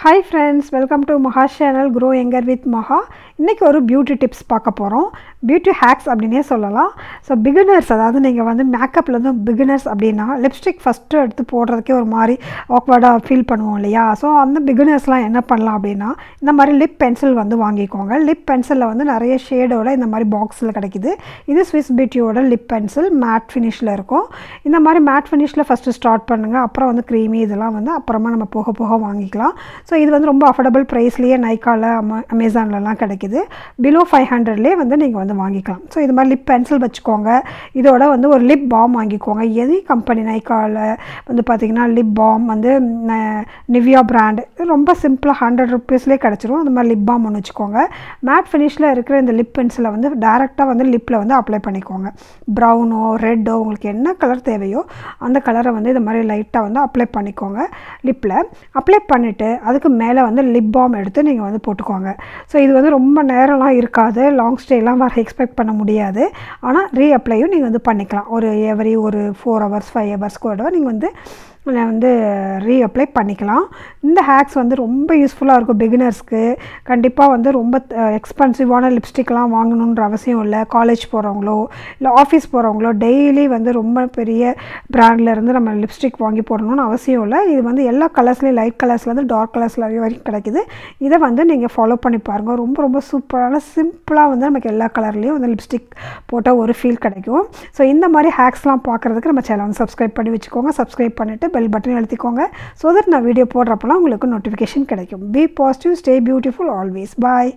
Hi friends, welcome to Maha's channel Grow Younger with Maha. இன்னைக்கு ஒரு beauty tips பார்க்க போகிறோம். பியூட்டி ஹேக்ஸ் அப்படின்னே சொல்லலாம். ஸோ பிகினர்ஸ், அதாவது நீங்கள் வந்து மேக்கப்பில் வந்து பிகினர்ஸ் அப்படின்னா லிப்ஸ்டிக் ஃபஸ்ட்டு எடுத்து போடுறதுக்கே ஒரு மாதிரி ஆக்வர்டாக ஃபீல் பண்ணுவோம் இல்லையா? ஸோ அந்த பிகினர்ஸ்லாம் என்ன பண்ணலாம் அப்படின்னா இந்த மாதிரி லிப் பென்சில் வந்து வாங்கிக்கோங்க. லிப் பென்சிலில் வந்து நிறைய ஷேடோட இந்த மாதிரி பாக்ஸில் கிடைக்கிது. இது ஸ்விஸ் பியூட்டியோட லிப் பென்சில் மேட் ஃபினிஷில் இருக்கும். இந்த மாதிரி மேட் ஃபினிஷில் ஃபஸ்ட்டு ஸ்டார்ட் பண்ணுங்கள். அப்புறம் வந்து க்ரீமி இதெல்லாம் வந்து அப்புறமா நம்ம போக போக வாங்கிக்கலாம். ஸோ இது வந்து ரொம்ப அஃபோர்டபுள் ப்ரைஸ்லேயே நைக்காவில் அமேசான்லலாம் கிடைக்கிது. பிலோ 500லேயே வந்து நீங்கள் வந்து வாங்கிக்கலாம். ஸோ இது மாதிரி லிப் பென்சில் வச்சுக்கோங்க. இதோட வந்து ஒரு லிப் பாம் வாங்கிக்கோங்க. எது கம்பெனி நைக்காவில் வந்து பார்த்திங்கன்னா லிப் பாம் வந்து நிவியா பிராண்டு ரொம்ப சிம்பிளாக 100 ருப்பீஸ்லேயே கிடச்சிரும். அந்த மாதிரி லிப் பாம் ஒன்று வச்சுக்கோங்க. மேட் ஃபினிஷில் இருக்கிற இந்த லிப் பென்சிலை வந்து டேரெக்டாக வந்து லிப்பில் வந்து அப்ளை பண்ணிக்கோங்க. ப்ரௌனோ ரெட்டோ உங்களுக்கு என்ன கலர் தேவையோ அந்த கலரை வந்து இது மாதிரி லைட்டாக வந்து அப்ளை பண்ணிக்கோங்க. லிப்பில் அப்ளை பண்ணிவிட்டு அதுக்கு மேலே வந்து லிப் பாம் எடுத்து நீங்கள் வந்து போட்டுக்கோங்க. ஸோ இது வந்து ரொம்ப நேரம்லாம் இருக்காது, லாங் ஸ்டேலாம் வர எக்ஸ்பெக்ட் பண்ண முடியாது. ஆனால் ரீஅப்ளையும் நீங்கள் வந்து பண்ணிக்கலாம். ஒரு எவரி ஒரு 4 hours 5 hours கூட நீங்கள் வந்து ரீஅப்ளை பண்ணிக்கலாம். இந்த ஹேக்ஸ் வந்து ரொம்ப யூஸ்ஃபுல்லாக இருக்கும் பிகினர்ஸ்க்கு. கண்டிப்பாக வந்து ரொம்ப எக்ஸ்பென்சிவான லிப்ஸ்டிக்லாம் வாங்கணுன்ற அவசியம் இல்லை. காலேஜ் போகிறவங்களோ இல்லை ஆஃபீஸ் போகிறவங்களோ டெய்லி வந்து ரொம்ப பெரிய பிராண்ட்லேருந்து நம்ம லிப்ஸ்டிக் வாங்கி போடணும்னு அவசியம் இல்லை. இது வந்து எல்லா கலர்ஸ்லேயும் லைட் கலர்ஸ்லேருந்து டார்க் கலர்ஸில் வரைக்கும் கிடைக்கிது. இதை வந்து நீங்கள் ஃபாலோ பண்ணி பாருங்கள். ரொம்ப ரொம்ப சூப்பரான சிம்பிளாக வந்து நமக்கு எல்லா கலர்லேயும் வந்து லிப்ஸ்டிக் போட்டால் ஒரு ஃபீல் கிடைக்கும். ஸோ இந்த மாதிரி ஹேக்ஸ்லாம் பார்க்குறதுக்கு நம்ம சேனல் வந்து சப்ஸ்கிரைப் பண்ணி வச்சுக்கோங்க. சப்ஸ்கிரைப் பண்ணிவிட்டு பெல் பட்டன் அழுத்திக்கோங்க. ஸோ தட் நான் வீடியோ போடுறப்பெல்லாம் உங்களுக்கு நோட்டிஃபிகேஷன் கிடைக்கும். Be positive, stay beautiful always. Bye.